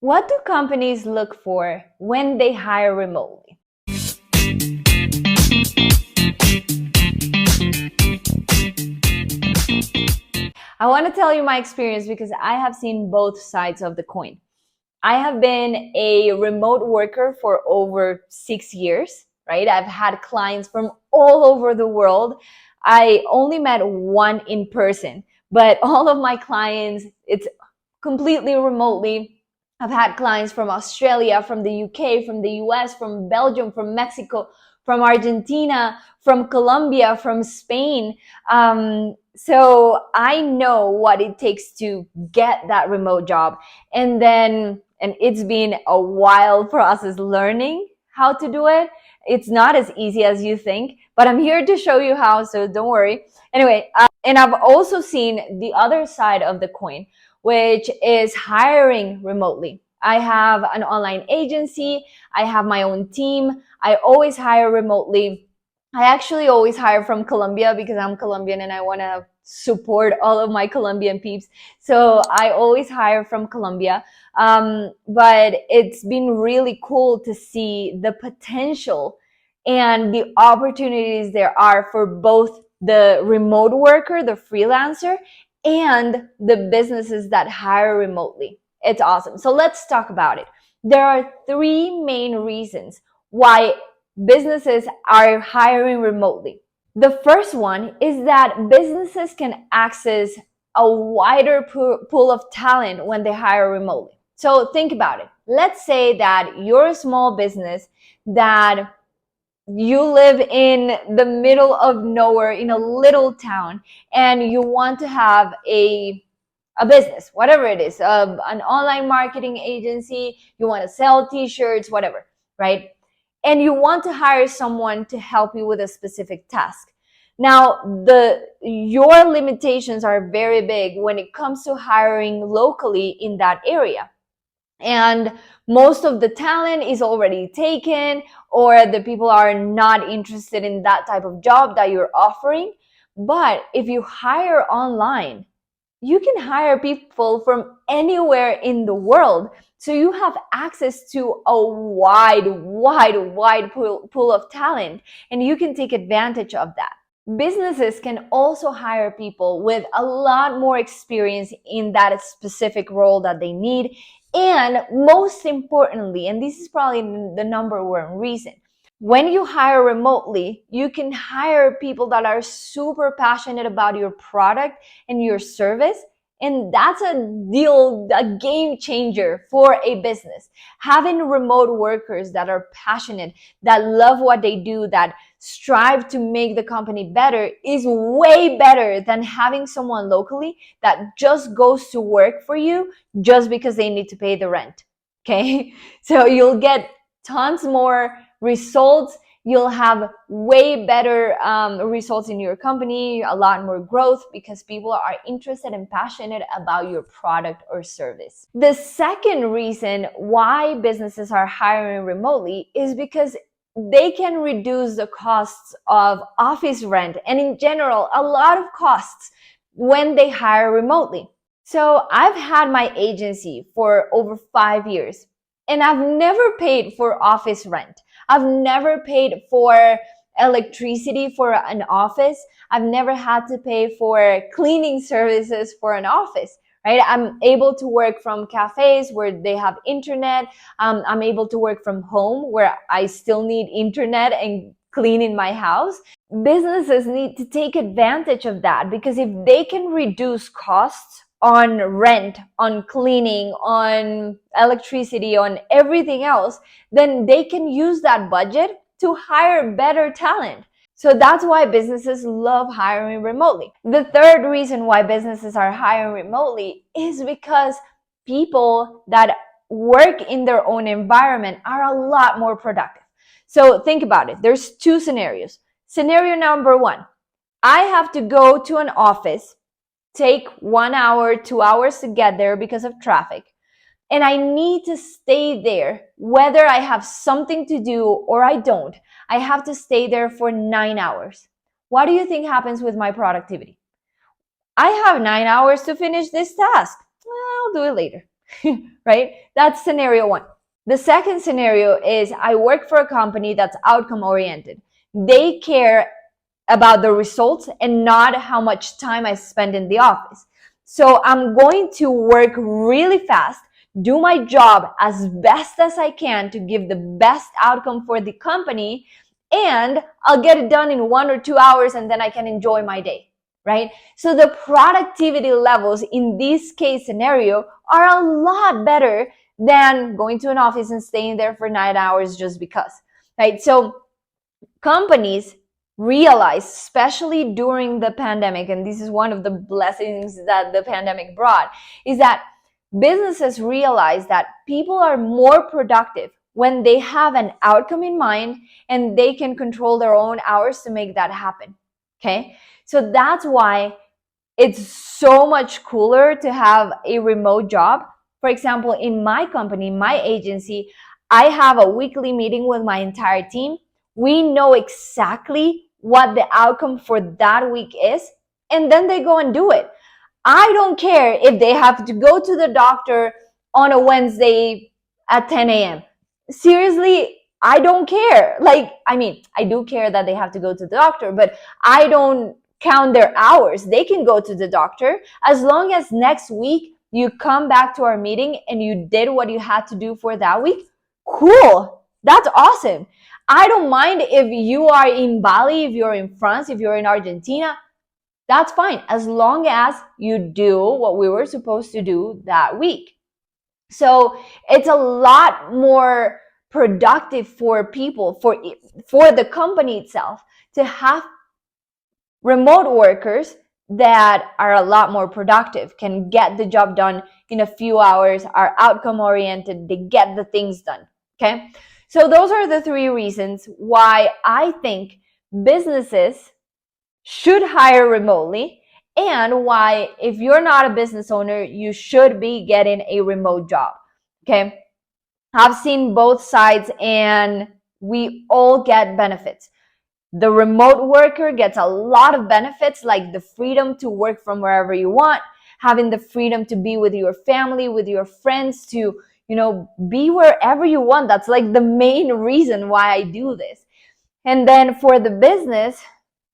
What do companies look for when they hire remotely? I want to tell you my experience because I have seen both sides of the coin. I have been a remote worker for over 6 years, right? I've had clients from all over the world. I only met one in person, but all of my clients, it's completely remotely. I've had clients from Australia, from the UK, from the US, from Belgium, from Mexico, from Argentina, from Colombia, from Spain. So I know what it takes to get that remote job. And it's been a wild process learning how to do it. It's not as easy as you think, but I'm here to show you how, so don't worry. Anyway, and I've also seen the other side of the coin, which is hiring remotely. I have an online agency. I have my own team. I always hire remotely. I actually always hire from Colombia because I'm Colombian and I want to support all of my Colombian peeps. So I always hire from Colombia. But it's been really cool to see the potential and the opportunities there are for both the remote worker, the freelancer, and the businesses that hire remotely. It's awesome. So let's talk about it. There are three main reasons why businesses are hiring remotely. The first one is that businesses can access a wider pool of talent when they hire remotely. So think about it. Let's say that you're a small business that you live in the middle of nowhere in a little town and you want to have a business, whatever it is, an online marketing agency, you want to sell t-shirts, whatever, right? And you want to hire someone to help you with a specific task. Now, your limitations are very big when it comes to hiring locally in that area. And most of the talent is already taken, or the people are not interested in that type of job that you're offering. But if you hire online, you can hire people from anywhere in the world. So you have access to a wide pool of talent, and you can take advantage of that. Businesses can also hire people with a lot more experience in that specific role that they need. And most importantly, and this is probably the number one reason, when you hire remotely, you can hire people that are super passionate about your product and your service. And that's a game changer for a business. Having remote workers that are passionate, that love what they do, that strive to make the company better is way better than having someone locally that just goes to work for you just because they need to pay the rent. Okay? So you'll get tons more results. You'll have way better results in your company, a lot more growth because people are interested and passionate about your product or service. The second reason why businesses are hiring remotely is because they can reduce the costs of office rent and in general, a lot of costs when they hire remotely. So I've had my agency for over 5 years and I've never paid for office rent. I've never paid for electricity for an office. I've never had to pay for cleaning services for an office, right? I'm able to work from cafes where they have internet. I'm able to work from home where I still need internet and clean in my house. Businesses need to take advantage of that because if they can reduce costs on rent, on cleaning, on electricity, on everything else, then they can use that budget to hire better talent. So that's why businesses love hiring remotely. The third reason why businesses are hiring remotely is because people that work in their own environment are a lot more productive. So think about it. There's two scenarios. Scenario number one, I have to go to an office, take 1 hour, 2 hours to get there because of traffic. And I need to stay there, whether I have something to do or I don't. I have to stay there for 9 hours. What do you think happens with my productivity? I have 9 hours to finish this task. Well, I'll do it later. right? That's scenario one. The second scenario is I work for a company that's outcome oriented. They care about the results and not how much time I spend in the office. So I'm going to work really fast, do my job as best as I can to give the best outcome for the company, and I'll get it done in 1 or 2 hours and then I can enjoy my day, right? So the productivity levels in this case scenario are a lot better than going to an office and staying there for 9 hours just because, right? So companies realize, especially during the pandemic, and this is one of the blessings that the pandemic brought, is that businesses realize that people are more productive when they have an outcome in mind and they can control their own hours to make that happen. Okay, so that's why it's so much cooler to have a remote job. For example, in my company, my agency, I have a weekly meeting with my entire team. We know exactly what the outcome for that week is, and then they go and do it. I don't care if they have to go to the doctor on a Wednesday at 10 a.m. Seriously, I don't care. Like, I mean, I do care that they have to go to the doctor, but I don't count their hours. They can go to the doctor as long as next week you come back to our meeting and you did what you had to do for that week. Cool. That's awesome. I don't mind if you are in Bali, if you're in France, if you're in Argentina. That's fine, as long as you do what we were supposed to do that week. So it's a lot more productive for people, for the company itself, to have remote workers that are a lot more productive, can get the job done in a few hours, are outcome oriented, they get the things done. Okay, so those are the three reasons why I think businesses should hire remotely, and why, if you're not a business owner, you should be getting a remote job. Okay, I've seen both sides and we all get benefits. The remote worker gets a lot of benefits, like the freedom to work from wherever you want, having the freedom to be with your family, with your friends, to, be wherever you want. That's like the main reason why I do this. And then for the business,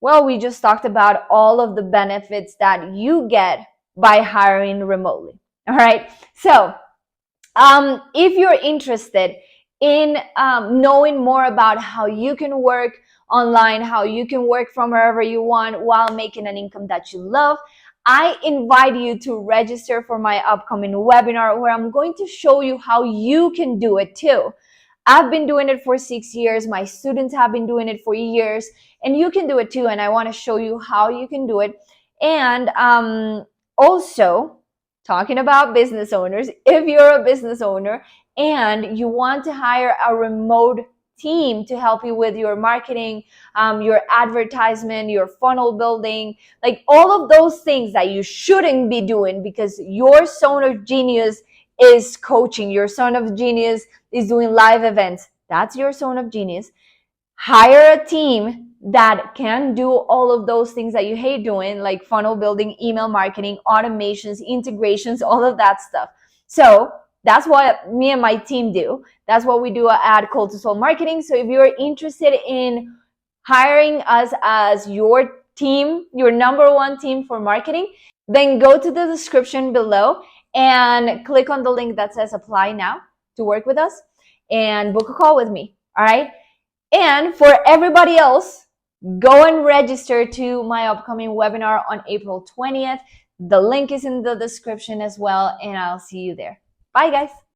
well, we just talked about all of the benefits that you get by hiring remotely. All right. So if you're interested in knowing more about how you can work online, how you can work from wherever you want while making an income that you love, I invite you to register for my upcoming webinar, where I'm going to show you how you can do it too. I've been doing it for 6 years. My students have been doing it for years, and you can do it too. And I want to show you how you can do it. And also, talking about business owners, if you're a business owner and you want to hire a remote team to help you with your marketing, your advertisement, your funnel building, like all of those things that you shouldn't be doing, because your zone of genius is coaching, your zone of genius is doing live events. That's your zone of genius. Hire a team that can do all of those things that you hate doing, like funnel building, email marketing, automations, integrations, all of that stuff. So that's what me and my team do. That's what we do at Cold to Soul Marketing. So if you're interested in hiring us as your team, your number one team for marketing, then go to the description below and click on the link that says apply now to work with us and book a call with me. All right. And for everybody else, go and register to my upcoming webinar on April 20th. The link is in the description as well, and I'll see you there. Bye, guys.